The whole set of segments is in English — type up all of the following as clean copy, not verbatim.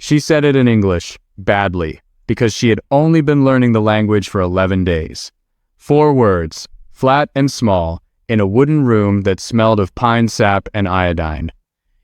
She said it in English, badly, because she had only been learning the language for 11 days. 4 words, flat and small, in a wooden room that smelled of pine sap and iodine.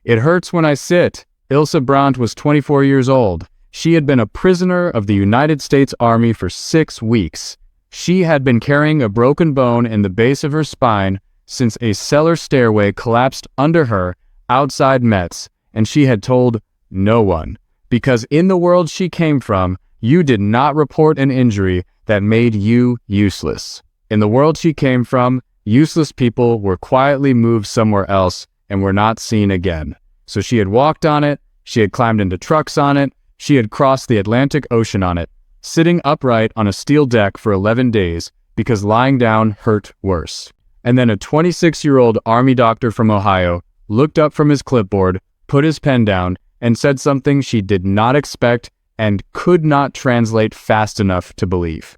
It hurts when I sit. Ilse Brandt was 24 years old. She had been a prisoner of the United States Army for 6 weeks. She had been carrying a broken bone in the base of her spine since a cellar stairway collapsed under her outside Metz, and she had told no one. Because in the world she came from, you did not report an injury that made you useless. In the world she came from, useless people were quietly moved somewhere else and were not seen again. So she had walked on it, she had climbed into trucks on it, she had crossed the Atlantic Ocean on it, sitting upright on a steel deck for 11 days because lying down hurt worse. And then a 26-year-old Army doctor from Ohio looked up from his clipboard, put his pen down, and said something she did not expect and could not translate fast enough to believe.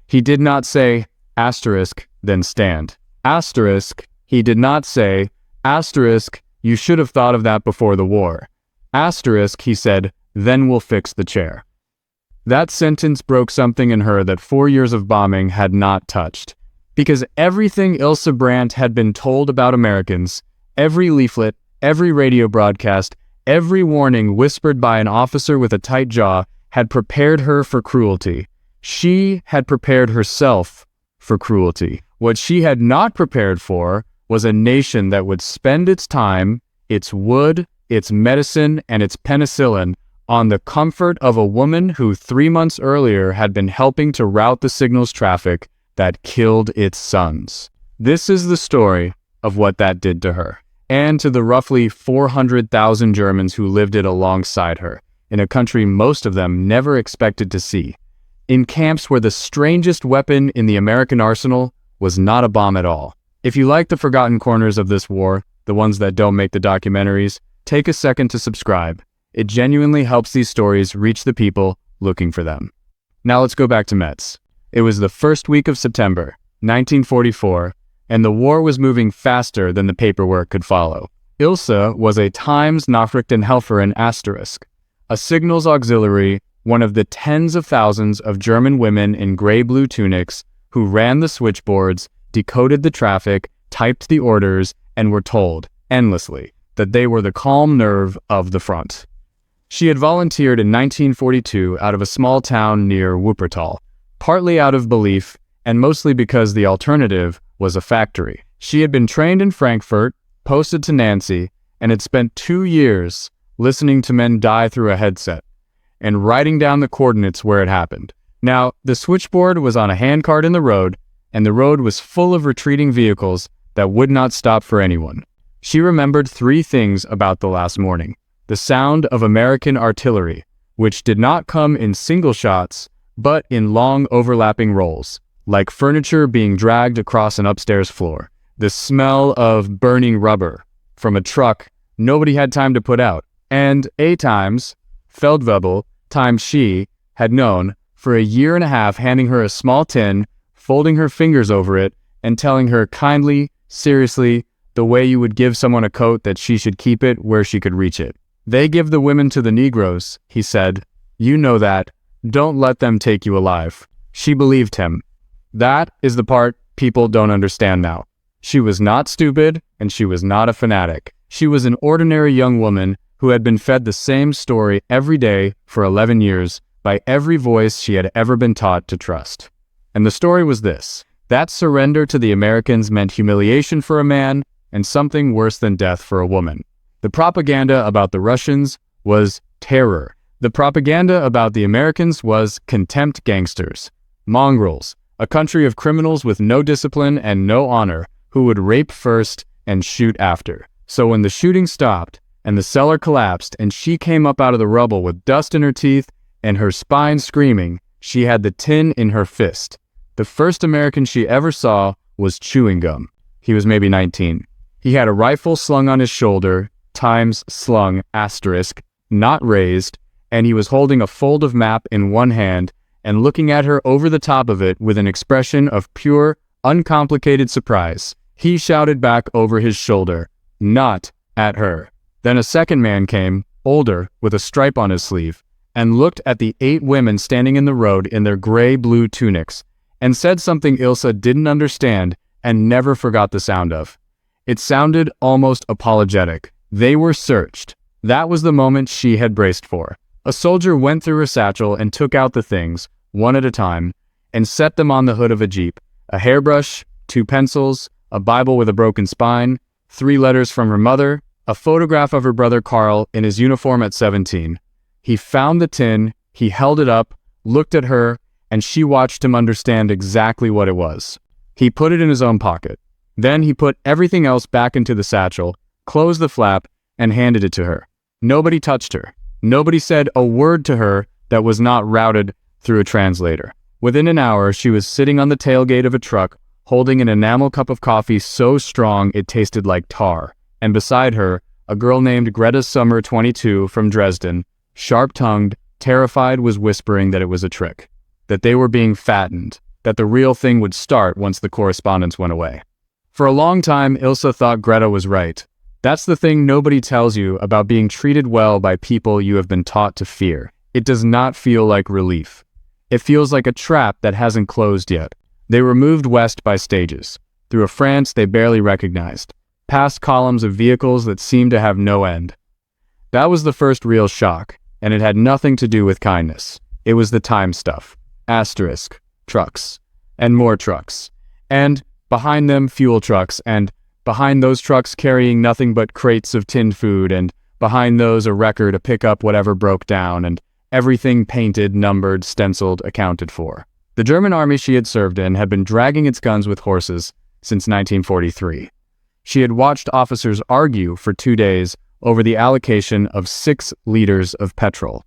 He did not say, asterisk, then stand. Asterisk, he did not say, asterisk, you should have thought of that before the war. Asterisk, he said, then we'll fix the chair. That sentence broke something in her that 4 years of bombing had not touched. Because everything Ilse Brandt had been told about Americans, every leaflet, every radio broadcast, every warning whispered by an officer with a tight jaw had prepared her for cruelty. She had prepared herself for cruelty. What she had not prepared for was a nation that would spend its time, its wood, its medicine, and its penicillin on the comfort of a woman who 3 months earlier had been helping to rout the signals traffic that killed its sons. This is the story of what that did to her, and to the roughly 400,000 Germans who lived it alongside her, in a country most of them never expected to see, in camps where the strangest weapon in the American arsenal was not a bomb at all. If you like the forgotten corners of this war, the ones that don't make the documentaries, take a second to subscribe. It genuinely helps these stories reach the people looking for them. Now let's go back to Metz. It was the first week of September, 1944, and the war was moving faster than the paperwork could follow. Ilse was a Times Nachrichtenhelferin asterisk, a signals auxiliary, one of the tens of thousands of German women in gray-blue tunics who ran the switchboards, decoded the traffic, typed the orders, and were told, endlessly, that they were the calm nerve of the front. She had volunteered in 1942 out of a small town near Wuppertal, partly out of belief and mostly because the alternative was a factory. She had been trained in Frankfurt, posted to Nancy, and had spent 2 years listening to men die through a headset and writing down the coordinates where it happened. Now, the switchboard was on a handcart in the road, and the road was full of retreating vehicles that would not stop for anyone. She remembered 3 things about the last morning. The sound of American artillery, which did not come in single shots, but in long overlapping rolls, like furniture being dragged across an upstairs floor. The smell of burning rubber from a truck nobody had time to put out. And times, Feldwebel, times she had known, for a year and a half, handing her a small tin, folding her fingers over it, and telling her kindly, seriously, the way you would give someone a coat that she should keep it where she could reach it. They give the women to the Negroes, he said. You know that. Don't let them take you alive. She believed him. That is the part people don't understand now. She was not stupid, and she was not a fanatic. She was an ordinary young woman who had been fed the same story every day for 11 years by every voice she had ever been taught to trust. And the story was this: that surrender to the Americans meant humiliation for a man and something worse than death for a woman. The propaganda about the Russians was terror. The propaganda about the Americans was contempt gangsters, mongrels, a country of criminals with no discipline and no honor, who would rape first and shoot after. So when the shooting stopped and the cellar collapsed and she came up out of the rubble with dust in her teeth and her spine screaming, she had the tin in her fist. The first American she ever saw was chewing gum. He was maybe 19. He had a rifle slung on his shoulder, times slung, asterisk, not raised, and he was holding a fold of map in one hand and looking at her over the top of it with an expression of pure, uncomplicated surprise. He shouted back over his shoulder, not at her. Then a second man came, older, with a stripe on his sleeve, and looked at the 8 women standing in the road in their gray-blue tunics, and said something Ilse didn't understand and never forgot the sound of. It sounded almost apologetic. They were searched. That was the moment she had braced for. A soldier went through her satchel and took out the things, one at a time, and set them on the hood of a jeep. A hairbrush, 2 pencils, a Bible with a broken spine, 3 letters from her mother, a photograph of her brother Carl in his uniform at 17. He found the tin, he held it up, looked at her, and she watched him understand exactly what it was. He put it in his own pocket. Then he put everything else back into the satchel, closed the flap, and handed it to her. Nobody touched her. Nobody said a word to her that was not routed through a translator. Within an hour, she was sitting on the tailgate of a truck, holding an enamel cup of coffee so strong it tasted like tar. And beside her, a girl named Greta Summer 22 from Dresden, sharp-tongued, terrified, was whispering that it was a trick, that they were being fattened, that the real thing would start once the correspondence went away. For a long time, Ilse thought Greta was right. That's the thing nobody tells you about being treated well by people you have been taught to fear. It does not feel like relief. It feels like a trap that hasn't closed yet. They were moved west by stages, through a France they barely recognized, past columns of vehicles that seemed to have no end. That was the first real shock, and it had nothing to do with kindness. It was the time stuff. Asterisk, trucks, and more trucks, and behind them fuel trucks, and behind those trucks carrying nothing but crates of tinned food, and behind those a wrecker to pick up whatever broke down, and everything painted, numbered, stenciled, accounted for. The German army she had served in had been dragging its guns with horses since 1943. She had watched officers argue for 2 days over the allocation of 6 liters of petrol.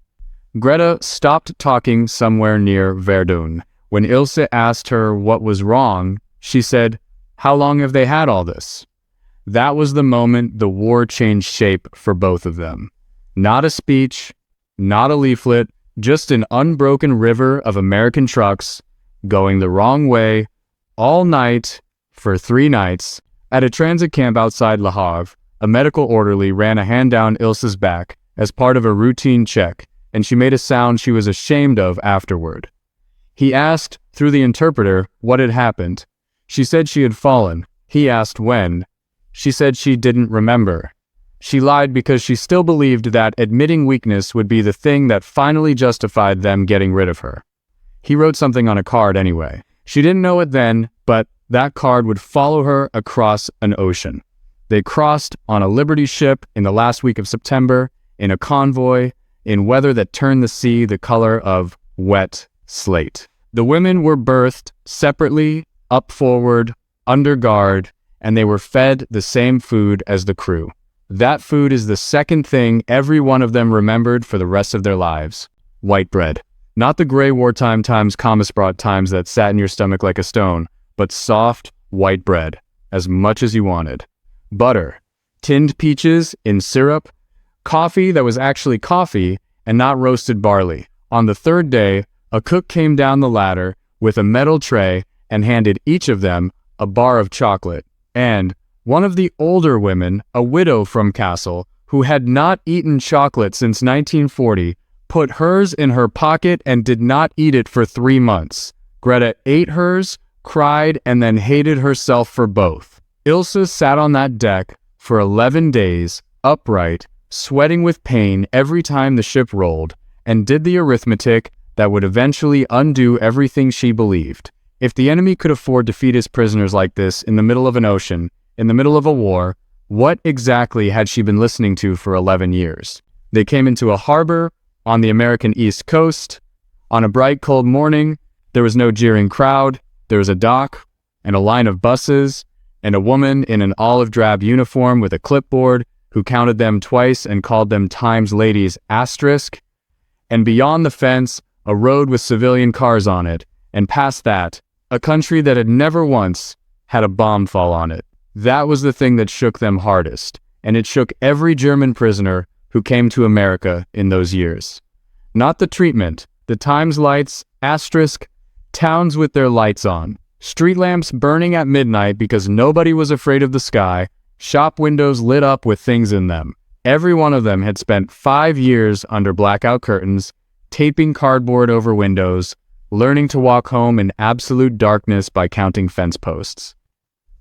Greta stopped talking somewhere near Verdun. When Ilse asked her what was wrong, she said, "How long have they had all this?" That was the moment the war changed shape for both of them. Not a speech, not a leaflet, just an unbroken river of American trucks going the wrong way all night for 3 nights. At a transit camp outside Le Havre, a medical orderly ran a hand down Ilse's back as part of a routine check, and she made a sound she was ashamed of afterward. He asked, through the interpreter, what had happened. She said she had fallen. He asked when. She said she didn't remember. She lied because she still believed that admitting weakness would be the thing that finally justified them getting rid of her. He wrote something on a card anyway. She didn't know it then, but that card would follow her across an ocean. They crossed on a Liberty ship in the last week of September, in a convoy, in weather that turned the sea the color of wet slate. The women were berthed separately, up forward, under guard, and they were fed the same food as the crew. That food is the second thing every one of them remembered for the rest of their lives. White bread. Not the gray wartime times Commissbrat times that sat in your stomach like a stone, but soft, white bread, as much as you wanted. Butter. Tinned peaches in syrup. Coffee that was actually coffee and not roasted barley. On the 3rd day, a cook came down the ladder with a metal tray and handed each of them a bar of chocolate. And one of the older women, a widow from Kassel, who had not eaten chocolate since 1940, put hers in her pocket and did not eat it for 3 months. Greta ate hers, cried, and then hated herself for both. Ilse sat on that deck for 11 days, upright, sweating with pain every time the ship rolled, and did the arithmetic that would eventually undo everything she believed. If the enemy could afford to feed his prisoners like this in the middle of an ocean, in the middle of a war, what exactly had she been listening to for 11 years? They came into a harbor on the American East Coast. On a bright, cold morning, there was no jeering crowd. There was a dock and a line of buses and a woman in an olive-drab uniform with a clipboard who counted them twice and called them Times Ladies asterisk. And beyond the fence, a road with civilian cars on it, and past that, a country that had never once had a bomb fall on it. That was the thing that shook them hardest, and it shook every German prisoner who came to America in those years. Not the treatment, the Times lights, asterisk, towns with their lights on, street lamps burning at midnight because nobody was afraid of the sky, shop windows lit up with things in them, Every one of them had spent 5 years under blackout curtains, taping cardboard over windows, learning to walk home in absolute darkness by counting fence posts.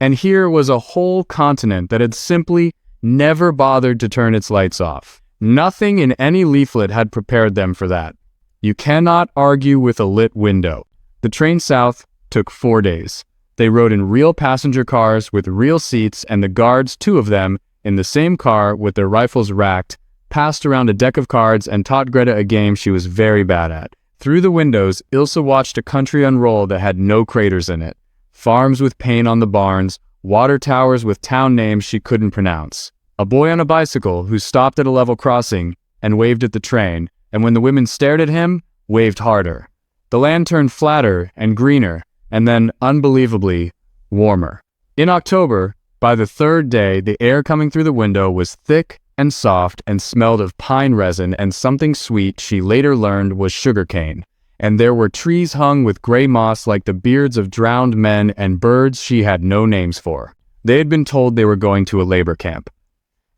And here was a whole continent that had simply never bothered to turn its lights off. Nothing in any leaflet had prepared them for that. You cannot argue with a lit window. The train south took 4 days. They rode in real passenger cars with real seats, and the guards, 2 of them, in the same car with their rifles racked, passed around a deck of cards and taught Greta a game she was very bad at. Through the windows, Ilse watched a country unroll that had no craters in it. Farms with paint on the barns, water towers with town names she couldn't pronounce. A boy on a bicycle who stopped at a level crossing and waved at the train, and when the women stared at him, waved harder. The land turned flatter and greener, and then, unbelievably, warmer. In October, by the 3rd day, the air coming through the window was thick and soft and smelled of pine resin and something sweet she later learned was sugarcane. And there were trees hung with gray moss like the beards of drowned men and birds she had no names for. They had been told they were going to a labor camp.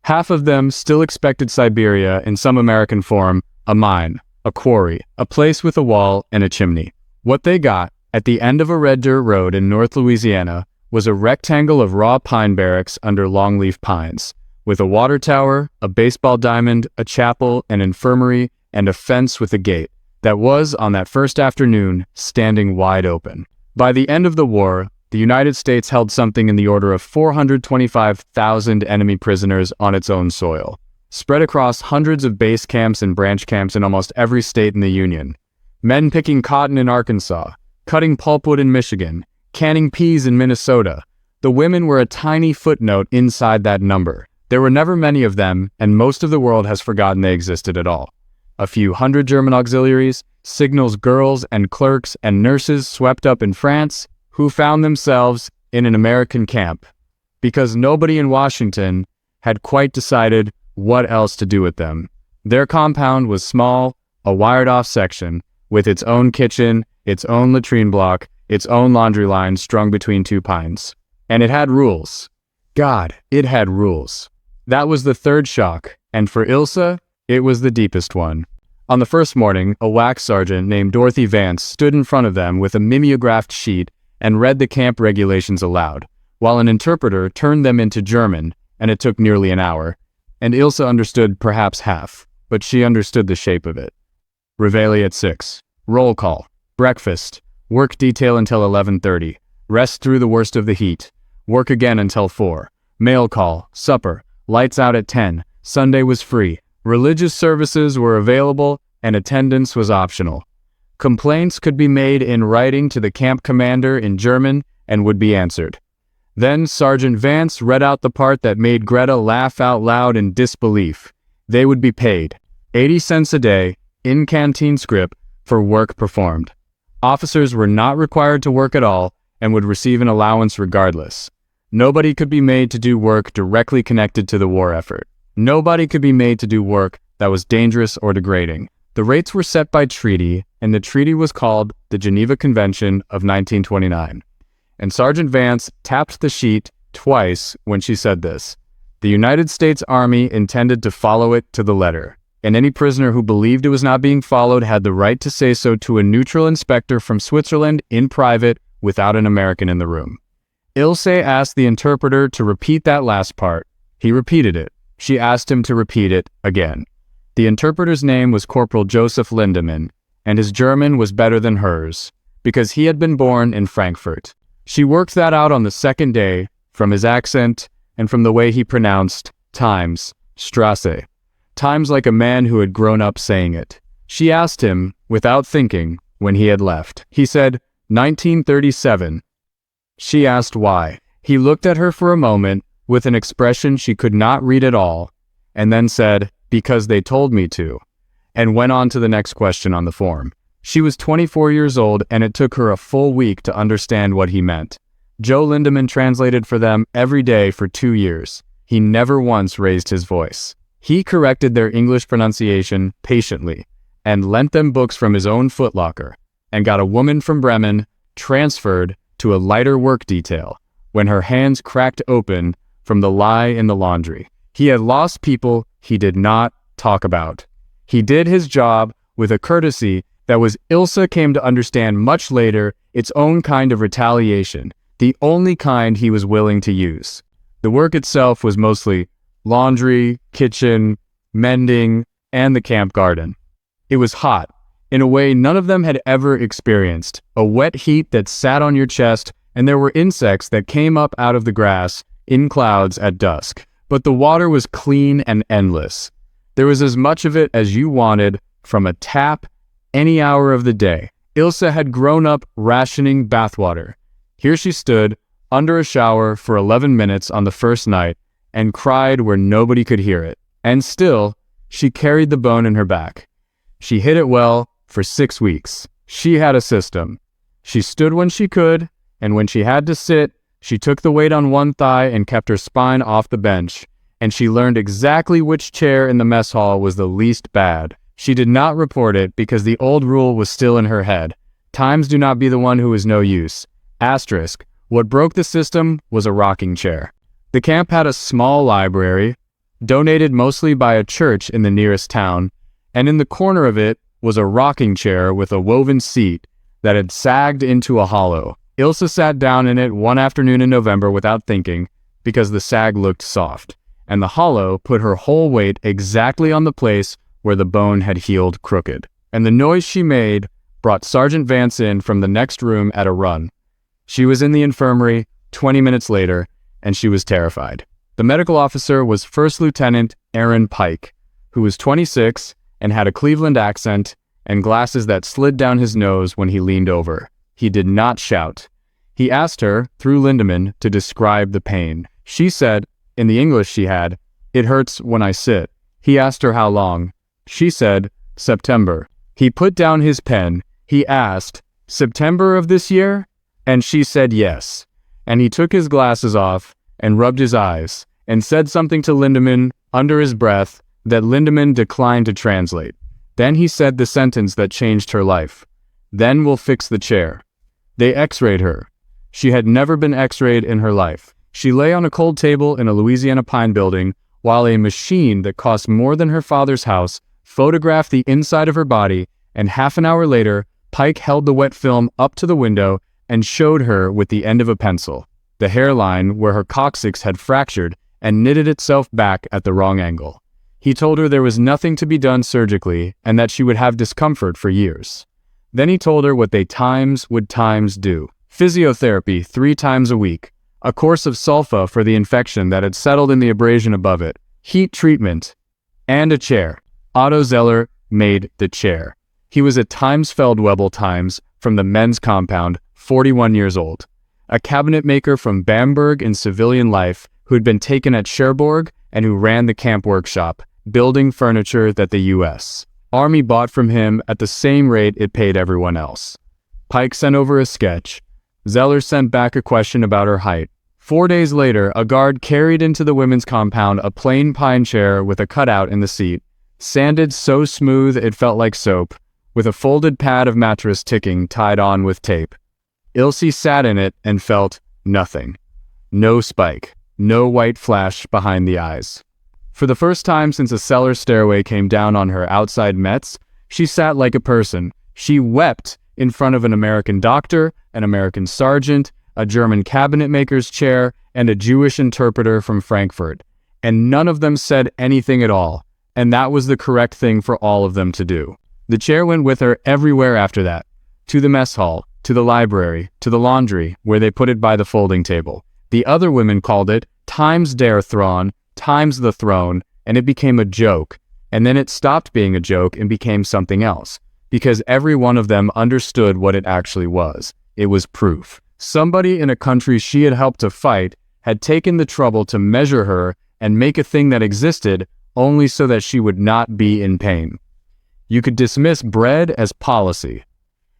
Half of them still expected Siberia in some American form, a mine, a quarry, a place with a wall and a chimney. What they got, at the end of a red dirt road in North Louisiana, was a rectangle of raw pine barracks under longleaf pines, with a water tower, a baseball diamond, a chapel, an infirmary, and a fence with a gate that was, on that first afternoon, standing wide open. By the end of the war, the United States held something in the order of 425,000 enemy prisoners on its own soil, spread across hundreds of base camps and branch camps in almost every state in the Union. Men picking cotton in Arkansas, cutting pulpwood in Michigan, canning peas in Minnesota. The women were a tiny footnote inside that number. There were never many of them, and most of the world has forgotten they existed at all. A few hundred German auxiliaries, signals girls and clerks and nurses swept up in France, who found themselves in an American camp, because nobody in Washington had quite decided what else to do with them. Their compound was small, a wired-off section, with its own kitchen, its own latrine block, its own laundry line strung between 2 pines. And it had rules. God, it had rules. That was the 3rd shock, and for Ilse, it was the deepest one. On the first morning, a wax sergeant named Dorothy Vance stood in front of them with a mimeographed sheet and read the camp regulations aloud, while an interpreter turned them into German, and it took nearly an hour. And Ilse understood perhaps half, but she understood the shape of it. Reveille at 6. Roll call. Breakfast. Work detail until 11:30. Rest through the worst of the heat. Work again until 4. Mail call. Supper. Lights out at 10. Sunday was free. Religious services were available, and attendance was optional. Complaints could be made in writing to the camp commander in German and would be answered. Then Sergeant Vance read out the part that made Greta laugh out loud in disbelief. They would be paid 80 cents a day, in canteen script, for work performed. Officers were not required to work at all and would receive an allowance regardless. Nobody could be made to do work directly connected to the war effort. Nobody could be made to do work that was dangerous or degrading. The rates were set by treaty, and the treaty was called the Geneva Convention of 1929. And Sergeant Vance tapped the sheet twice when she said this. The United States Army intended to follow it to the letter, and any prisoner who believed it was not being followed had the right to say so to a neutral inspector from Switzerland in private without an American in the room. Ilse asked the interpreter to repeat that last part. He repeated it. She asked him to repeat it again. The interpreter's name was Corporal Joseph Lindemann, and his German was better than hers, because he had been born in Frankfurt. She worked that out on the 2nd day, from his accent and from the way he pronounced times, Strasse. Times like a man who had grown up saying it. She asked him, without thinking, when he had left. He said, 1937. She asked why. He looked at her for a moment, with an expression she could not read at all, and then said, because they told me to, and went on to the next question on the form. She was 24 years old, and it took her a full week to understand what he meant. Joe Lindemann translated for them every day for 2 years. He never once raised his voice. He corrected their English pronunciation patiently, and lent them books from his own footlocker, and got a woman from Bremen transferred to a lighter work detail when her hands cracked open from the lie in the laundry. He had lost people he did not talk about. He did his job with a courtesy that was Ilse came to understand much later its own kind of retaliation, the only kind he was willing to use. The work itself was mostly laundry, kitchen, mending, and the camp garden. It was hot, in a way none of them had ever experienced, a wet heat that sat on your chest, and there were insects that came up out of the grass in clouds at dusk. But the water was clean and endless. There was as much of it as you wanted from a tap any hour of the day. Ilse had grown up rationing bathwater. Here she stood, under a shower for 11 minutes on the first night, and cried where nobody could hear it. And still, she carried the bone in her back. She hid it well for 6 weeks. She had a system. She stood when she could, and when she had to sit, she took the weight on one thigh and kept her spine off the bench, and she learned exactly which chair in the mess hall was the least bad. She did not report it because the old rule was still in her head. Times do not be the one who is no use. Asterisk. What broke the system was a rocking chair. The camp had a small library, donated mostly by a church in the nearest town, and in the corner of it was a rocking chair with a woven seat that had sagged into a hollow. Ilse sat down in it one afternoon in November without thinking, because the sag looked soft, and the hollow put her whole weight exactly on the place where the bone had healed crooked. And the noise she made brought Sergeant Vance in from the next room at a run. She was in the infirmary 20 minutes later, and she was terrified. The medical officer was First Lieutenant Aaron Pike, who was 26 and had a Cleveland accent and glasses that slid down his nose when he leaned over. He did not shout. He asked her, through Lindemann, to describe the pain. She said, in the English she had, "It hurts when I sit." He asked her how long. She said, "September." He put down his pen. He asked, "September of this year?" And she said yes. And he took his glasses off and rubbed his eyes and said something to Lindemann under his breath that Lindemann declined to translate. Then he said the sentence that changed her life. "Then we'll fix the chair." They x-rayed her. She had never been x-rayed in her life. She lay on a cold table in a Louisiana pine building while a machine that cost more than her father's house photographed the inside of her body, and half an hour later, Pike held the wet film up to the window and showed her with the end of a pencil the hairline where her coccyx had fractured and knitted itself back at the wrong angle. He told her there was nothing to be done surgically and that she would have discomfort for years. Then he told her what they would do. Physiotherapy 3 times a week, a course of sulfa for the infection that had settled in the abrasion above it, heat treatment, and a chair. Otto Zeller made the chair. He was at Feldwebel Times from the men's compound, 41 years old. A cabinet maker from Bamberg in civilian life who had been taken at Cherbourg and who ran the camp workshop, building furniture that the U.S. Army bought from him at the same rate it paid everyone else. Pike sent over a sketch. Zeller sent back a question about her height. 4 days later, a guard carried into the women's compound a plain pine chair with a cutout in the seat, sanded so smooth it felt like soap, with a folded pad of mattress ticking tied on with tape. Ilse sat in it and felt nothing. No spike, no white flash behind the eyes. For the first time since a cellar stairway came down on her outside Metz, she sat like a person. She wept in front of an American doctor, an American sergeant, a German cabinet maker's chair, and a Jewish interpreter from Frankfurt. And none of them said anything at all, and that was the correct thing for all of them to do. The chair went with her everywhere after that, to the mess hall, to the library, to the laundry, where they put it by the folding table. The other women called it Times der Thron, Times the Throne, and it became a joke. And then it stopped being a joke and became something else, because every one of them understood what it actually was. It was proof. Somebody in a country she had helped to fight had taken the trouble to measure her and make a thing that existed only so that she would not be in pain. You could dismiss bread as policy.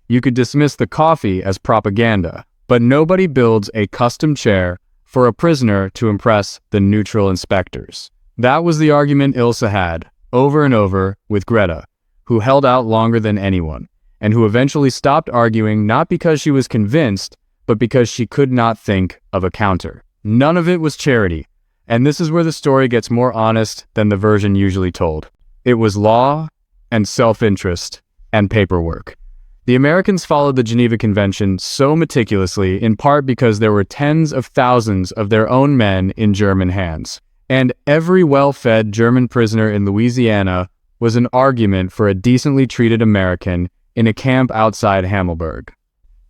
You could dismiss the coffee as propaganda, but nobody builds a custom chair for a prisoner to impress the neutral inspectors. That was the argument Ilse had, over and over, with Greta, who held out longer than anyone, and who eventually stopped arguing not because she was convinced, but because she could not think of a counter. None of it was charity. And this is where the story gets more honest than the version usually told. It was law and self-interest and paperwork. The Americans followed the Geneva Convention so meticulously, in part because there were tens of thousands of their own men in German hands. And every well-fed German prisoner in Louisiana was an argument for a decently treated American in a camp outside Hammelburg.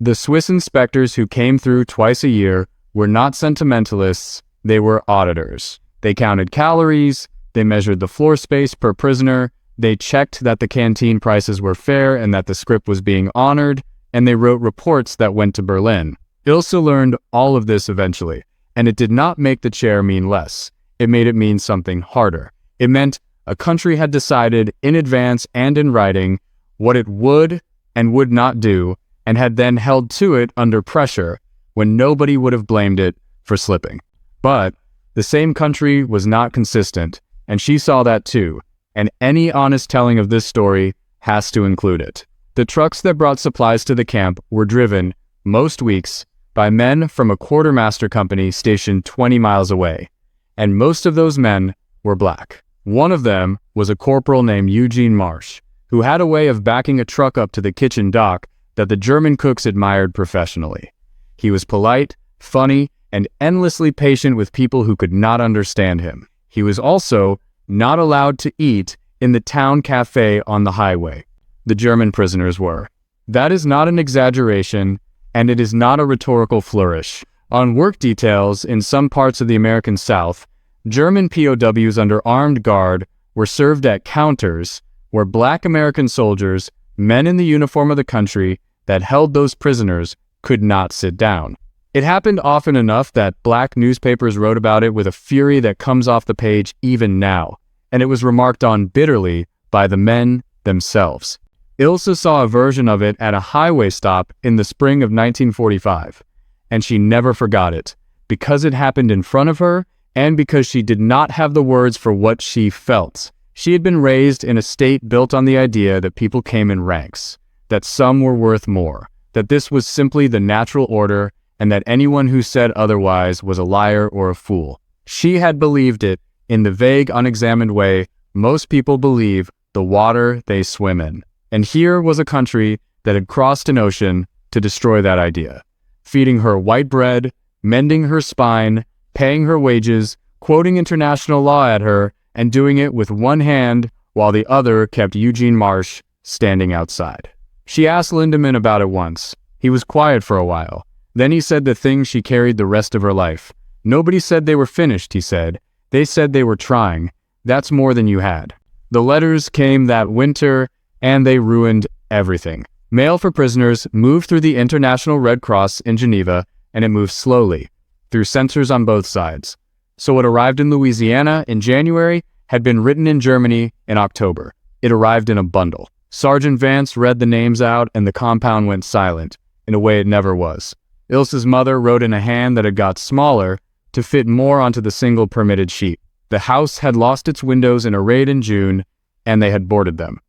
The Swiss inspectors who came through twice a year were not sentimentalists, they were auditors. They counted calories, they measured the floor space per prisoner, they checked that the canteen prices were fair and that the script was being honored, and they wrote reports that went to Berlin. Ilse learned all of this eventually, and it did not make the chair mean less. It made it mean something harder. It meant a country had decided in advance and in writing what it would and would not do, and had then held to it under pressure when nobody would have blamed it for slipping. But the same country was not consistent, and she saw that too, and any honest telling of this story has to include it. The trucks that brought supplies to the camp were driven, most weeks, by men from a quartermaster company stationed 20 miles away, and most of those men were black. One of them was a corporal named Eugene Marsh, who had a way of backing a truck up to the kitchen dock that the German cooks admired professionally. He was polite, funny, and endlessly patient with people who could not understand him. He was also not allowed to eat in the town cafe on the highway. The German prisoners were. That is not an exaggeration, and it is not a rhetorical flourish. On work details in some parts of the American South, German POWs under armed guard were served at counters where black American soldiers, men in the uniform of the country that held those prisoners, could not sit down. It happened often enough that black newspapers wrote about it with a fury that comes off the page even now, and it was remarked on bitterly by the men themselves. Ilse saw a version of it at a highway stop in the spring of 1945, and she never forgot it, because it happened in front of her and because she did not have the words for what she felt. She had been raised in a state built on the idea that people came in ranks, that some were worth more, that this was simply the natural order, and that anyone who said otherwise was a liar or a fool. She had believed it in the vague, unexamined way most people believe the water they swim in. And here was a country that had crossed an ocean to destroy that idea, feeding her white bread, mending her spine, paying her wages, quoting international law at her, and doing it with one hand while the other kept Eugene Marsh standing outside. She asked Lindemann about it once. He was quiet for a while. Then he said the things she carried the rest of her life. Nobody said they were finished, he said. They said they were trying. That's more than you had. The letters came that winter, and they ruined everything. Mail for prisoners moved through the International Red Cross in Geneva, and it moved slowly, through censors on both sides. So what arrived in Louisiana in January had been written in Germany in October. It arrived in a bundle. Sergeant Vance read the names out, and the compound went silent, in a way it never was. Ilse's mother wrote in a hand that had got smaller to fit more onto the single permitted sheet. The house had lost its windows in a raid in June, and they had boarded them.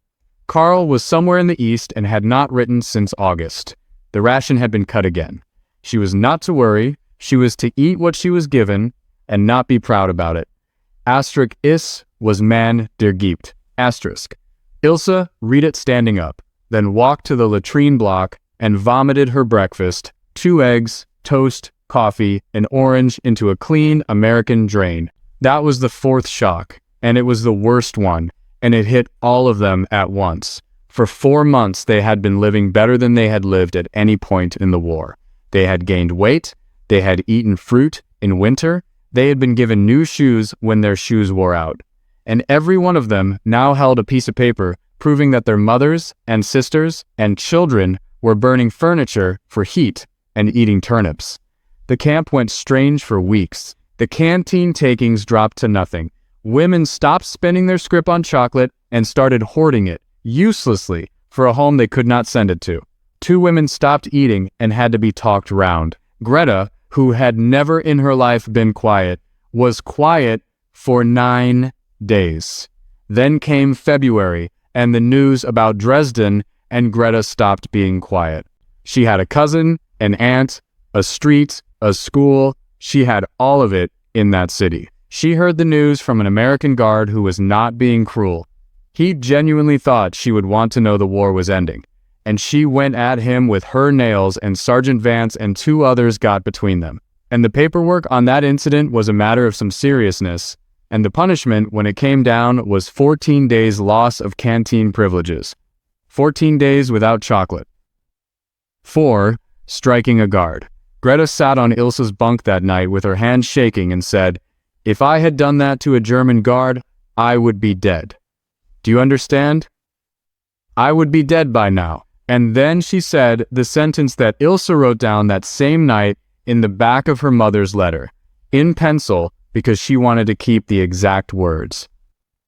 Carl was somewhere in the east and had not written since August. The ration had been cut again. She was not to worry. She was to eat what she was given and not be proud about it. Asterisk is was man der gibt. Asterisk. Ilse read it standing up, then walked to the latrine block and vomited her breakfast, 2 eggs, toast, coffee, and orange into a clean American drain. That was the 4th shock, and it was the worst one, and it hit all of them at once. For 4 months they had been living better than they had lived at any point in the war. They had gained weight, they had eaten fruit in winter, they had been given new shoes when their shoes wore out. And every one of them now held a piece of paper proving that their mothers and sisters and children were burning furniture for heat and eating turnips. The camp went strange for weeks. The canteen takings dropped to nothing. Women stopped spending their scrip on chocolate and started hoarding it, uselessly, for a home they could not send it to. 2 women stopped eating and had to be talked round. Greta, who had never in her life been quiet, was quiet for 9 days. Then came February, and the news about Dresden, and Greta stopped being quiet. She had a cousin, an aunt, a street, a school. She had all of it in that city. She heard the news from an American guard who was not being cruel. He genuinely thought she would want to know the war was ending, and she went at him with her nails, and Sergeant Vance and 2 others got between them. And the paperwork on that incident was a matter of some seriousness, and the punishment, when it came down, was 14 days loss of canteen privileges. 14 days without chocolate. 4. Striking a guard. Greta sat on Ilse's bunk that night with her hands shaking and said, "If I had done that to a German guard, I would be dead. Do you understand? I would be dead by now." And then she said the sentence that Ilse wrote down that same night in the back of her mother's letter, in pencil, because she wanted to keep the exact words.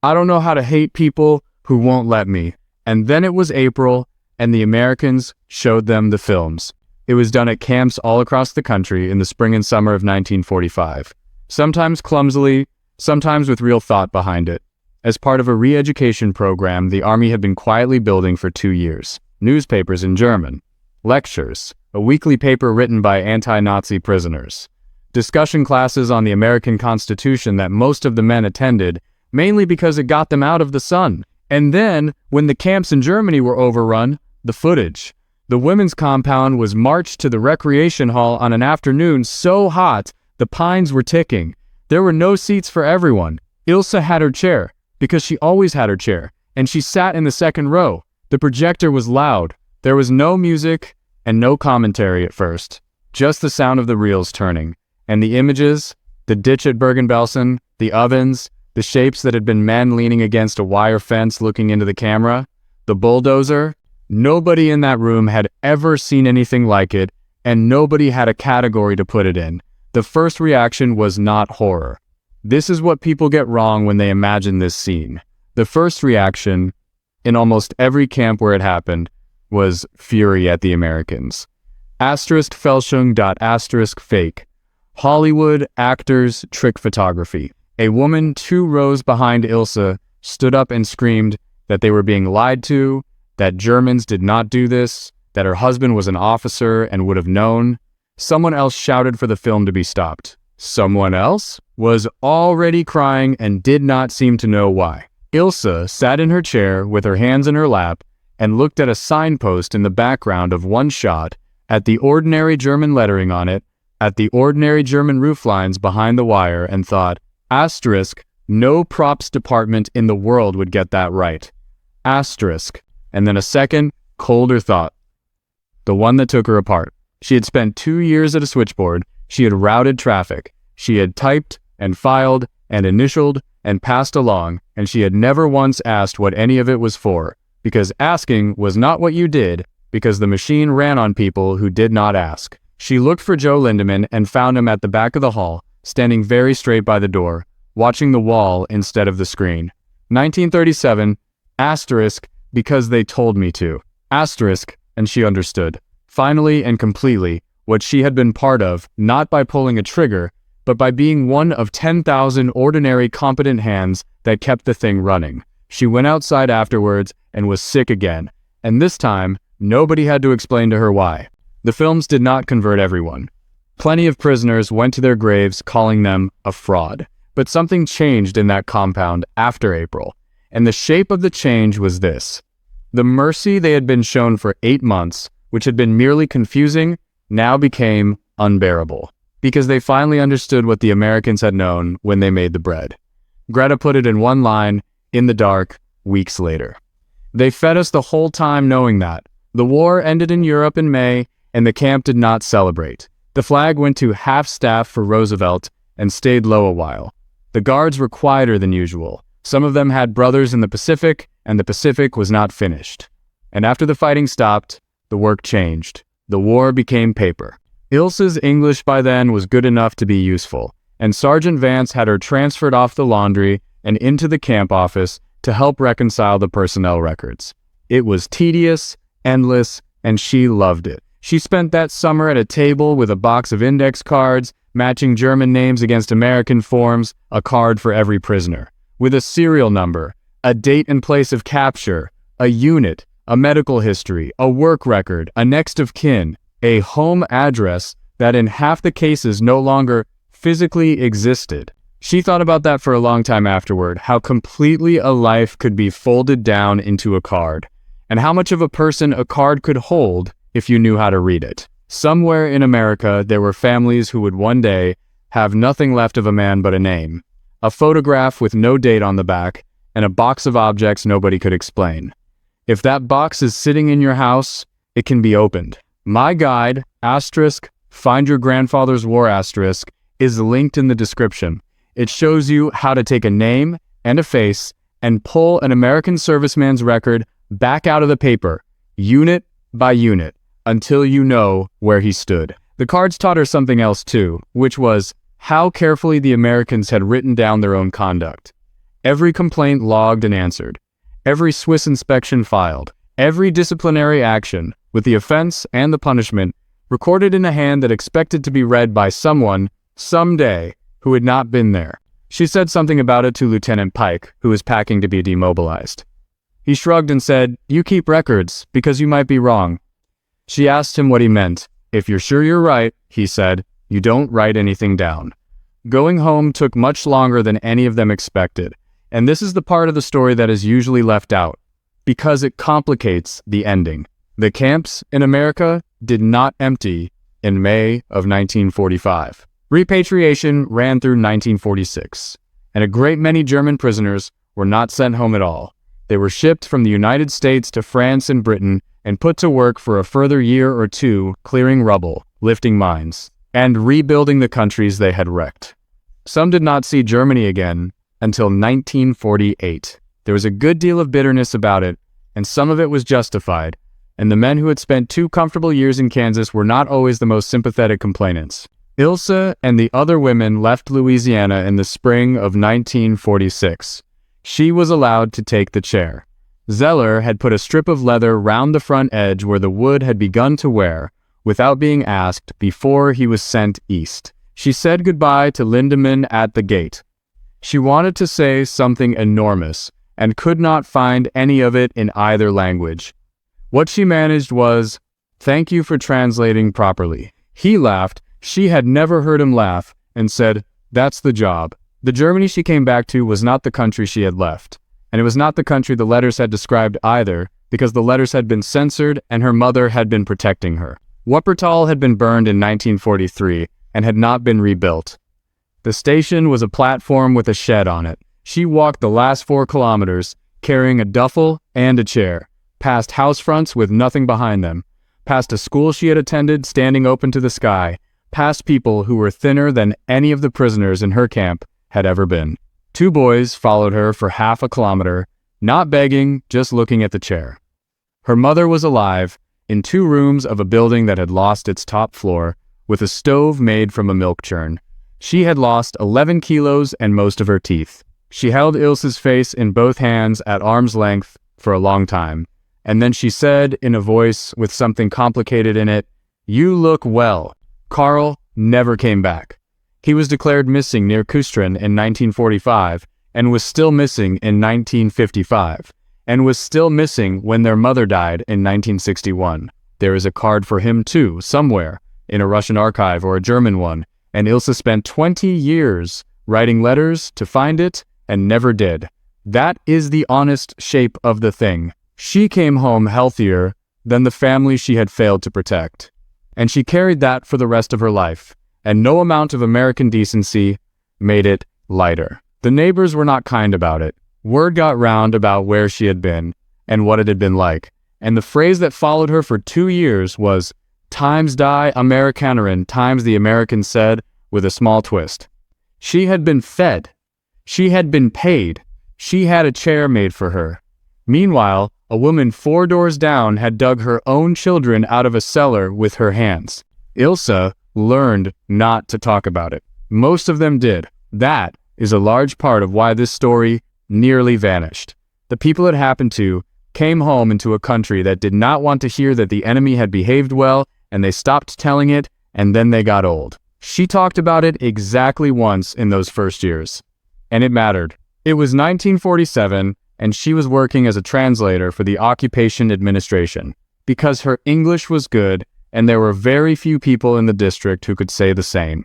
"I don't know how to hate people who won't let me." And then it was April, and the Americans showed them the films. It was done at camps all across the country in the spring and summer of 1945. Sometimes clumsily, sometimes with real thought behind it. As part of a re-education program the Army had been quietly building for 2 years. Newspapers in German. Lectures, a weekly paper written by anti-Nazi prisoners. Discussion classes on the American Constitution that most of the men attended, mainly because it got them out of the sun. And then, when the camps in Germany were overrun, the footage. The women's compound was marched to the recreation hall on an afternoon so hot, the pines were ticking. There were no seats for everyone. Ilse had her chair, because she always had her chair, and she sat in the second row. The projector was loud. There was no music and no commentary at first, just the sound of the reels turning. And the images, the ditch at Bergen-Belsen, the ovens, the shapes that had been men leaning against a wire fence looking into the camera, the bulldozer. Nobody in that room had ever seen anything like it, and nobody had a category to put it in. The first reaction was not horror. This is what people get wrong when they imagine this scene. The first reaction, in almost every camp where it happened, was fury at the Americans. *Fälschung. Fake. Hollywood, actors, trick photography. A woman 2 rows behind Ilse stood up and screamed that they were being lied to, that Germans did not do this, that her husband was an officer and would have known. Someone else shouted for the film to be stopped. Someone else was already crying and did not seem to know why. Ilse sat in her chair with her hands in her lap and looked at a signpost in the background of one shot, at the ordinary German lettering on it, at the ordinary German rooflines behind the wire, and thought, no props department in the world would get that right. And then a second, colder thought. The one that took her apart. She had spent 2 years at a switchboard. She had routed traffic. She had typed and filed and initialed and passed along, and she had never once asked what any of it was for, because asking was not what you did, because the machine ran on people who did not ask. She looked for Joe Lindemann and found him at the back of the hall, standing very straight by the door, watching the wall instead of the screen. 1937, because they told me to. And she understood. Finally and completely, what she had been part of, not by pulling a trigger, but by being one of 10,000 ordinary competent hands that kept the thing running. She went outside afterwards and was sick again, and this time, nobody had to explain to her why. The films did not convert everyone. Plenty of prisoners went to their graves calling them a fraud. But something changed in that compound after April, and the shape of the change was this. The mercy they had been shown for 8 months, which had been merely confusing, now became unbearable, because they finally understood what the Americans had known when they made the bread. Greta put it in one line, in the dark, weeks later. They fed us the whole time knowing that. The war ended in Europe in May, and the camp did not celebrate. The flag went to half-staff for Roosevelt and stayed low a while. The guards were quieter than usual. Some of them had brothers in the Pacific, and the Pacific was not finished. And after the fighting stopped, the work changed. The war became paper. Ilse's English by then was good enough to be useful, and Sergeant Vance had her transferred off the laundry and into the camp office to help reconcile the personnel records. It was tedious, endless, and she loved it. She spent that summer at a table with a box of index cards, matching German names against American forms, a card for every prisoner, with a serial number, a date and place of capture, a unit, a medical history, a work record, a next of kin, a home address that in half the cases no longer physically existed. She thought about that for a long time afterward, how completely a life could be folded down into a card, and how much of a person a card could hold if you knew how to read it. Somewhere in America, there were families who would one day have nothing left of a man but a name, a photograph with no date on the back, and a box of objects nobody could explain. If that box is sitting in your house, it can be opened. My guide, Find Your Grandfather's War *, is linked in the description. It shows you how to take a name and a face and pull an American serviceman's record back out of the paper, unit by unit, until you know where he stood. The cards taught her something else too, which was how carefully the Americans had written down their own conduct. Every complaint logged and answered, every Swiss inspection filed, every disciplinary action, with the offense and the punishment, recorded in a hand that expected to be read by someone, someday, who had not been there. She said something about it to Lieutenant Pike, who was packing to be demobilized. He shrugged and said, "You keep records, because you might be wrong." She asked him what he meant. "If you're sure you're right," he said, "you don't write anything down." Going home took much longer than any of them expected, and this is the part of the story that is usually left out, because it complicates the ending. The camps in America did not empty in May of 1945. Repatriation ran through 1946, and a great many German prisoners were not sent home at all. They were shipped from the United States to France and Britain and put to work for a further year or two clearing rubble, lifting mines, and rebuilding the countries they had wrecked. Some did not see Germany again until 1948. There was a good deal of bitterness about it, and some of it was justified, and the men who had spent 2 comfortable years in Kansas were not always the most sympathetic complainants. Ilse and the other women left Louisiana in the spring of 1946. She was allowed to take the chair. Zeller had put a strip of leather round the front edge where the wood had begun to wear, without being asked, before he was sent east. She said goodbye to Lindemann at the gate. She wanted to say something enormous, and could not find any of it in either language. What she managed was, "Thank you for translating properly." He laughed. She had never heard him laugh, and said, "That's the job." The Germany she came back to was not the country she had left, and it was not the country the letters had described either, because the letters had been censored and her mother had been protecting her. Wuppertal had been burned in 1943 and had not been rebuilt. The station was a platform with a shed on it. She walked the last 4 kilometers, carrying a duffel and a chair, past house fronts with nothing behind them, past a school she had attended standing open to the sky, past people who were thinner than any of the prisoners in her camp had ever been. 2 boys followed her for half a kilometer, not begging, just looking at the chair. Her mother was alive, in 2 rooms of a building that had lost its top floor, with a stove made from a milk churn. She had lost 11 kilos and most of her teeth. She held Ilse's face in both hands at arm's length for a long time, and then she said in a voice with something complicated in it, "You look well." Karl never came back. He was declared missing near Kustrin in 1945, and was still missing in 1955, and was still missing when their mother died in 1961. There is a card for him too, somewhere, in a Russian archive or a German one, and Ilse spent 20 years writing letters to find it, and never did. That is the honest shape of the thing. She came home healthier than the family she had failed to protect. And she carried that for the rest of her life, and no amount of American decency made it lighter. The neighbors were not kind about it. Word got round about where she had been, and what it had been like, and the phrase that followed her for 2 years was, "Times die Amerikanerin," times the Americans said, with a small twist. She had been fed. She had been paid. She had a chair made for her. Meanwhile, a woman 4 doors down had dug her own children out of a cellar with her hands. Ilse learned not to talk about it. Most of them did. That is a large part of why this story nearly vanished. The people it happened to came home into a country that did not want to hear that the enemy had behaved well, and they stopped telling it, and then they got old. She talked about it exactly once in those first years. And it mattered. It was 1947, and she was working as a translator for the Occupation Administration, because her English was good, and there were very few people in the district who could say the same.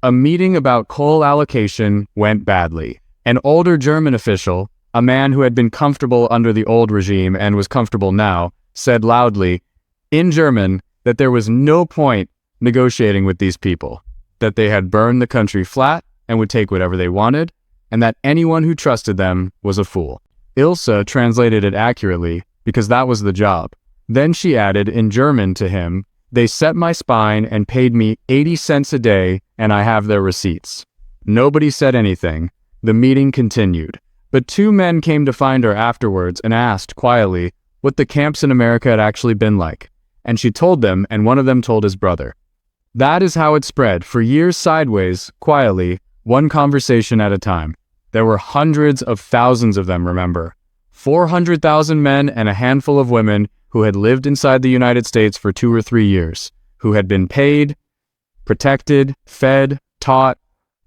A meeting about coal allocation went badly. An older German official, a man who had been comfortable under the old regime and was comfortable now, said loudly, in German, that there was no point negotiating with these people, that they had burned the country flat and would take whatever they wanted, and that anyone who trusted them was a fool. Ilse translated it accurately, because that was the job. Then she added in German to him, they set my spine and paid me 80 cents a day, and I have their receipts. Nobody said anything. The meeting continued. But two men came to find her afterwards and asked quietly what the camps in America had actually been like. And she told them, and one of them told his brother. That is how it spread, for years sideways, quietly, one conversation at a time. There were hundreds of thousands of them, remember. 400,000 men and a handful of women who had lived inside the United States for 2 or 3 years, who had been paid, protected, fed, taught,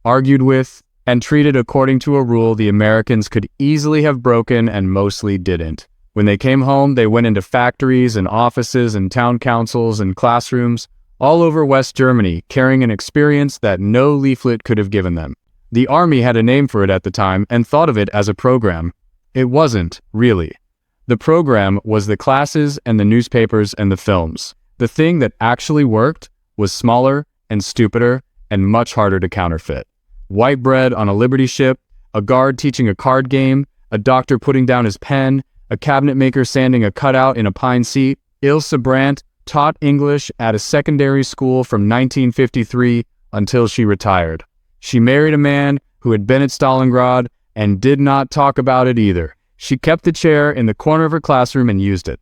argued with, and treated according to a rule the Americans could easily have broken and mostly didn't. When they came home, they went into factories and offices and town councils and classrooms all over West Germany, carrying an experience that no leaflet could have given them. The army had a name for it at the time and thought of it as a program. It wasn't, really. The program was the classes and the newspapers and the films. The thing that actually worked was smaller and stupider and much harder to counterfeit. White bread on a Liberty ship, a guard teaching a card game, a doctor putting down his pen, a cabinet maker sanding a cutout in a pine seat. Ilse Brandt taught English at a secondary school from 1953 until she retired. She married a man who had been at Stalingrad and did not talk about it either. She kept the chair in the corner of her classroom and used it.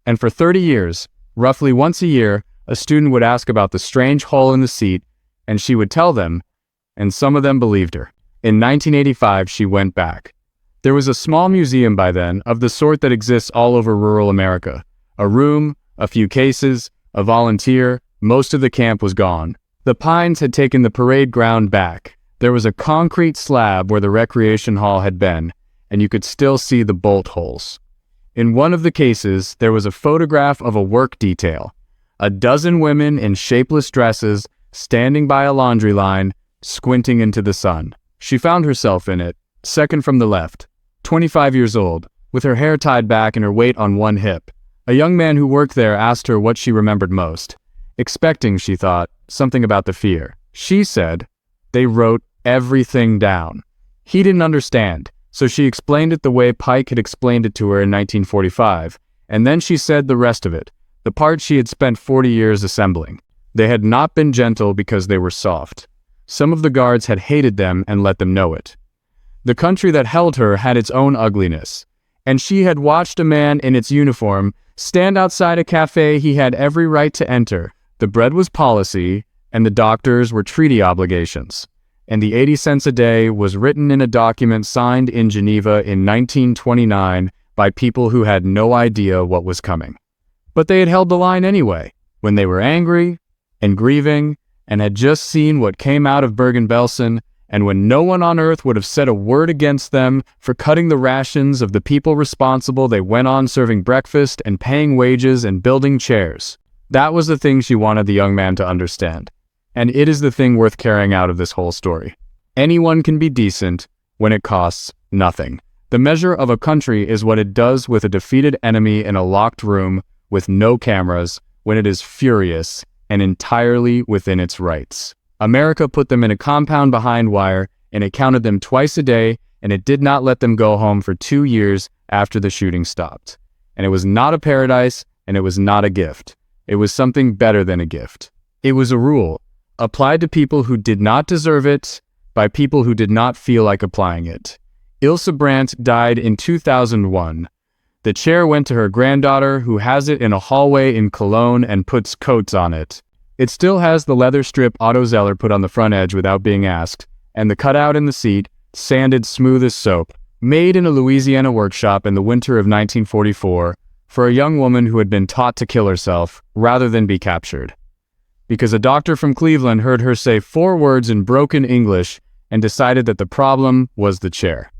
And for 30 years, roughly once a year, a student would ask about the strange hole in the seat, and she would tell them, and some of them believed her. In 1985, she went back. There was a small museum by then, of the sort that exists all over rural America. A room, a few cases, a volunteer, most of the camp was gone. The pines had taken the parade ground back. There was a concrete slab where the recreation hall had been, and you could still see the bolt holes. In one of the cases, there was a photograph of a work detail. A dozen women in shapeless dresses, standing by a laundry line, squinting into the sun. She found herself in it, second from the left, 25 years old, with her hair tied back and her weight on one hip. A young man who worked there asked her what she remembered most. Expecting, she thought, something about the fear. She said, they wrote everything down. He didn't understand, so she explained it the way Pike had explained it to her in 1945, and then she said the rest of it, the part she had spent 40 years assembling. They had not been gentle because they were soft. Some of the guards had hated them and let them know it. The country that held her had its own ugliness, and she had watched a man in its uniform stand outside a cafe he had every right to enter. The bread was policy, and the doctors were treaty obligations. And the 80 cents a day was written in a document signed in Geneva in 1929 by people who had no idea what was coming. But they had held the line anyway, when they were angry and grieving and had just seen what came out of Bergen-Belsen, and when no one on earth would have said a word against them for cutting the rations of the people responsible, they went on serving breakfast and paying wages and building chairs. That was the thing she wanted the young man to understand. And it is the thing worth carrying out of this whole story. Anyone can be decent when it costs nothing. The measure of a country is what it does with a defeated enemy in a locked room with no cameras when it is furious and entirely within its rights. America put them in a compound behind wire, and it counted them twice a day, and it did not let them go home for 2 years after the shooting stopped. And it was not a paradise, and it was not a gift. It was something better than a gift. It was a rule, applied to people who did not deserve it, by people who did not feel like applying it. Ilse Brandt died in 2001. The chair went to her granddaughter, who has it in a hallway in Cologne and puts coats on it. It still has the leather strip Otto Zeller put on the front edge without being asked, and the cutout in the seat, sanded smooth as soap, made in a Louisiana workshop in the winter of 1944 for a young woman who had been taught to kill herself rather than be captured. Because a doctor from Cleveland heard her say 4 words in broken English and decided that the problem was the chair.